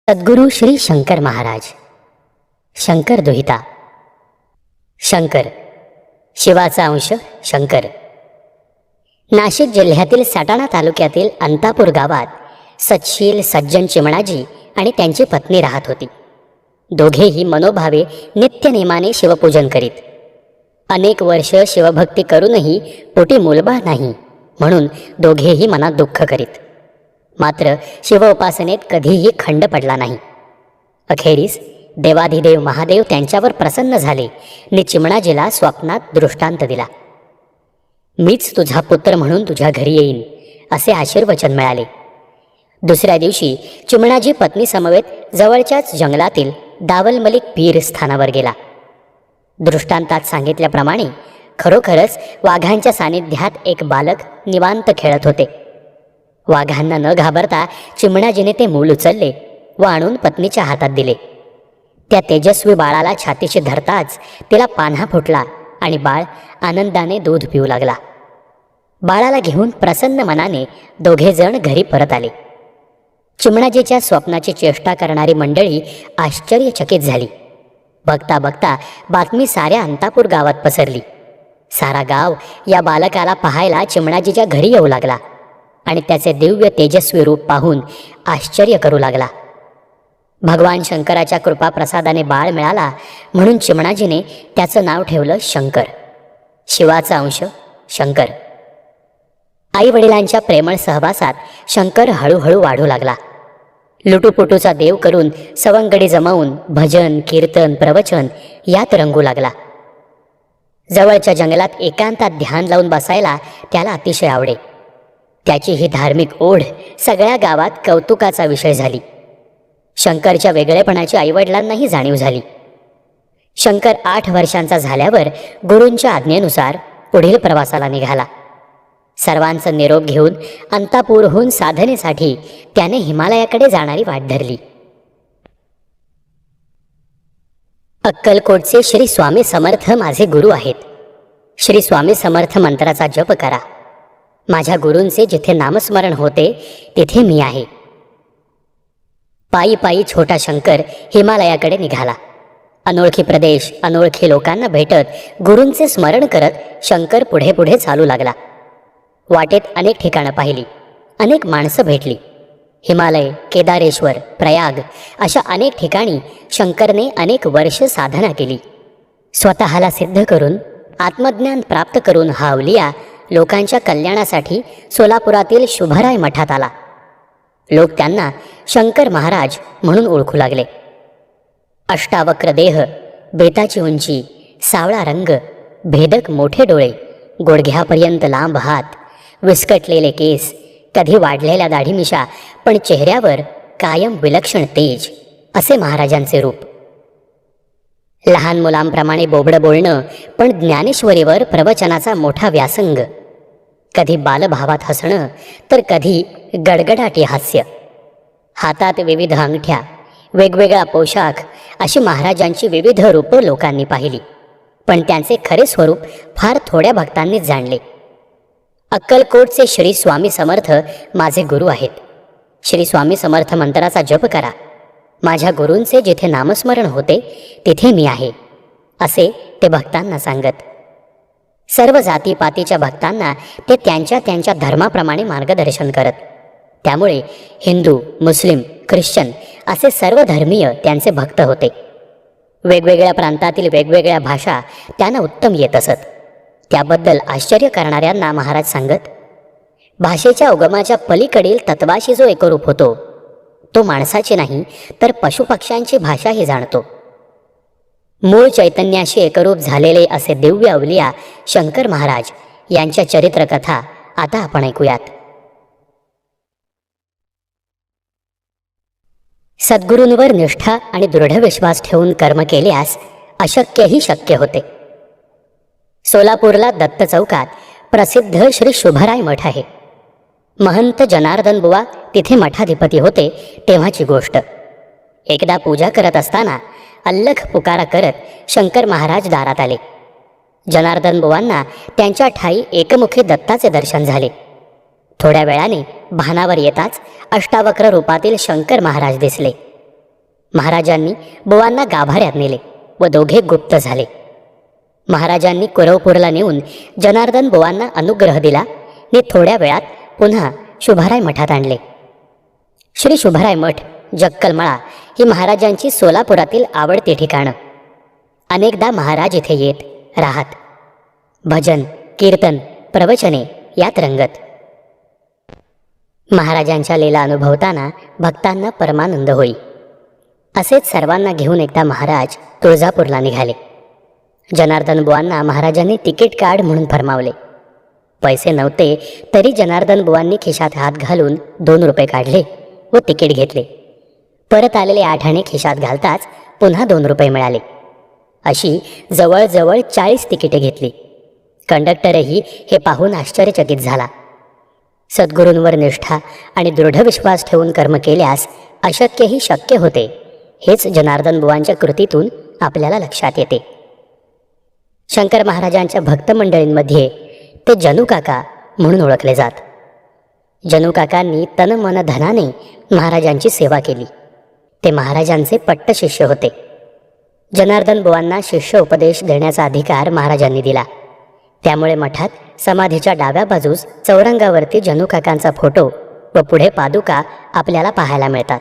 सद्गुरू श्री शंकर महाराज. शंकर दुहिता. शंकर शिवाचा अंश शंकर. नाशिक जिल्ह्यातील सटाणा तालुक्यातील अंतापूर गावात सच्शील सज्जन चिमणाजी आणि त्यांची पत्नी राहत होती. दोघेही मनोभावे नित्यनेमाने शिवपूजन करीत. अनेक वर्ष शिवभक्ती करूनही पोटी मूलबाळ नाही म्हणून दोघेही मनात दुःख करीत. मात्र शिवोपासनेत कधीही खंड पडला नाही. अखेरीस देवाधिदेव महादेव त्यांच्यावर प्रसन्न झाले आणि चिमणाजीला स्वप्नात दृष्टांत दिला. मीच तुझा पुत्र म्हणून तुझ्या घरी येईन असे आशीर्वचन मिळाले. दुसऱ्या दिवशी चिमणाजी पत्नी समवेत जवळच्याच जंगलातील दावल मलिक पीर स्थानावर गेला. दृष्टांतात सांगितल्याप्रमाणे खरोखरच वाघांच्या सानिध्यात एक बालक निवांत खेळत होते. वाघांना न घाबरता चिमणाजीने ते मूल उचलले व आणून पत्नीच्या हातात दिले. त्या तेजस्वी बाळाला छातीशी धरताच तिला पान्हा फुटला आणि बाळ आनंदाने दूध पिऊ लागला. बाळाला घेऊन प्रसन्न मनाने दोघेजण घरी परत आले. चिमणाजीच्या स्वप्नाची चेष्टा करणारी मंडळी आश्चर्यचकित झाली. बघता बघता बातमी साऱ्या अंतापूर गावात पसरली. सारा गाव या बालकाला पाहायला चिमणाजीच्या घरी येऊ लागला आणि त्याचे दिव्य तेजस्वी रूप पाहून आश्चर्य करू लागला. भगवान शंकराच्या कृपाप्रसादाने बाळ मिळाला म्हणून चिमणाजीने त्याचं नाव ठेवलं शंकर. शिवाचा अंश शंकर. आई वडिलांच्या प्रेमळ सहवासात शंकर हळूहळू वाढू लागला. लुटूपुटूचा देव करून सवंगडी जमावून भजन कीर्तन प्रवचन यात रंगू लागला. जवळच्या जंगलात एकांतात ध्यान लावून बसायला त्याला अतिशय आवडे. त्याची ही धार्मिक ओढ सगळ्या गावात कौतुकाचा विषय झाली. शंकरच्या वेगळेपणाची आईवडिलांनाही जाणीव झाली. शंकर 8 वर्षांचा झाल्यावर गुरूंच्या आज्ञेनुसार पुढील प्रवासाला निघाला. सर्वांचा निरोप घेऊन अंतापूरहून साधनेसाठी त्याने हिमालयाकडे जाणारी वाट धरली. अक्कलकोटचे श्री स्वामी समर्थ माझे गुरु आहेत. श्री स्वामी समर्थ मंत्राचा जप करा. माझ्या गुरूंचे जिथे नामस्मरण होते तिथे मी आहे. पायी पायी छोटा शंकर हिमालयाकडे निघाला. अनोळखी प्रदेश अनोळखी लोकांना भेटत गुरूंचे स्मरण करत शंकर पुढे पुढे चालू लागला. वाटेत अनेक ठिकाणं पाहिली. अनेक माणसं भेटली. हिमालय केदारेश्वर प्रयाग अशा अनेक ठिकाणी शंकरने अनेक वर्ष साधना केली. स्वतःला सिद्ध करून आत्मज्ञान प्राप्त करून हा अवलिया लोकांच्या कल्याणासाठी सोलापुरातील शुभराय मठात आला. लोक त्यांना शंकर महाराज म्हणून ओळखू लागले. अष्टावक्र देह, बेताची उंची, सावळा रंग, भेदक मोठे डोळे, गुडघ्यापर्यंत लांब हात, विस्कटलेले केस, कधी वाढलेल्या दाढीमिशा, पण चेहऱ्यावर कायम विलक्षण तेज असे महाराजांचे रूप. लहान मुलांप्रमाणे बोबडं बोलणं, पण ज्ञानेश्वरीवर प्रवचनाचा मोठा व्यासंग. कधी बालभावात हसणं तर कधी गडगडाटी हास्य. हातात विविध अंगठ्या, वेगवेगळा पोशाख अशी महाराजांची विविध रूपं लोकांनी पाहिली. पण त्यांचे खरे स्वरूप फार थोड्या भक्तांनीच जाणले. अक्कलकोटचे श्री स्वामी समर्थ माझे गुरु आहेत. श्री स्वामी समर्थ मंत्राचा जप करा. माझ्या गुरूंचे जिथे नामस्मरण होते तिथे मी आहे असे ते भक्तांना सांगत. सर्व जातीपातीच्या भक्तांना ते त्यांच्या त्यांच्या धर्माप्रमाणे मार्गदर्शन करत. त्यामुळे हिंदू मुस्लिम ख्रिश्चन असे सर्व धर्मीय त्यांचे भक्त होते. वेगवेगळ्या प्रांतातील वेगवेगळ्या भाषा त्यांना उत्तम येत असत. त्याबद्दल आश्चर्य करणाऱ्यांना महाराज सांगत, भाषेच्या उगमाच्या पलीकडील तत्वाशी जो एकरूप होतो तो माणसाची नाही तर पशुपक्ष्यांची भाषाही जाणतो. मूळ चैतन्याशी एकरूप झालेले असे दिव्य अवलिया शंकर महाराज यांच्या चरित्रकथा आता आपण ऐकूयात. सद्गुरूंवर निष्ठा आणि दृढ विश्वास ठेवून कर्म केल्यास अशक्यही शक्य होते. सोलापूरला दत्त चौकात प्रसिद्ध श्री शुभराय मठ आहे. महंत जनार्दन बुवा तिथे मठाधिपती होते तेव्हाची गोष्ट. एकदा पूजा करत असताना अल्लख पुकारा करत शंकर महाराज दारात आले. जनार्दन बुवांना त्यांच्या ठाई एकमुखी दत्ताचे दर्शन झाले. थोड्या वेळाने भानावर येताच अष्टावक्र रूपातील शंकर महाराज दिसले. महाराजांनी बुवांना गाभाऱ्यात नेले व दोघे गुप्त झाले. महाराजांनी कुरवपूरला नेऊन जनार्दन बुवांना अनुग्रह दिला आणि थोड्या वेळात पुन्हा शुभाराय मठात आणले. श्री शुभाराय मठ जक्कलमळा ही महाराजांची सोलापुरातील आवडती ठिकाणं. अनेकदा महाराज इथे येत राहत. भजन, कीर्तन, प्रवचने यात रंगत. महाराजांच्या लीला अनुभवताना भक्तांना परमानंद होई. असेच सर्वांना घेऊन एकदा महाराज तुळजापूरला निघाले. जनार्दन बुवांना महाराजांनी तिकीट काढ म्हणून फरमावले. पैसे नव्हते तरी जनार्दन बुवांनी खिशात हात घालून 2 रुपये काढले व तिकीट घेतले. परत आलेले 8 आणे खिशात घालताच पुन्हा 2 रुपये मिळाले. अशी जवळजवळ 40 तिकिटे घेतली. कंडक्टरही हे पाहून आश्चर्यचकित झाला. सद्गुरूंवर निष्ठा आणि दृढ विश्वास ठेवून कर्म केल्यास अशक्यही शक्य होते, हेच जनार्दन बुवांच्या कृतीतून आपल्याला लक्षात येते. शंकर महाराजांच्या भक्त मंडळींमध्ये ते जनुकाका म्हणून ओळखले जात. जनुकाकांनी तन मन धनाने महाराजांची सेवा केली. ते महाराजांचे पट्ट शिष्य होते. जनार्दन बुवांना शिष्य उपदेश देण्याचा अधिकार महाराजांनी दिला. त्यामुळे मठात समाधीच्या डाव्या बाजूस चौरंगावरती जनुकाकांचा फोटो व पुढे पादुका आपल्याला पाहायला मिळतात.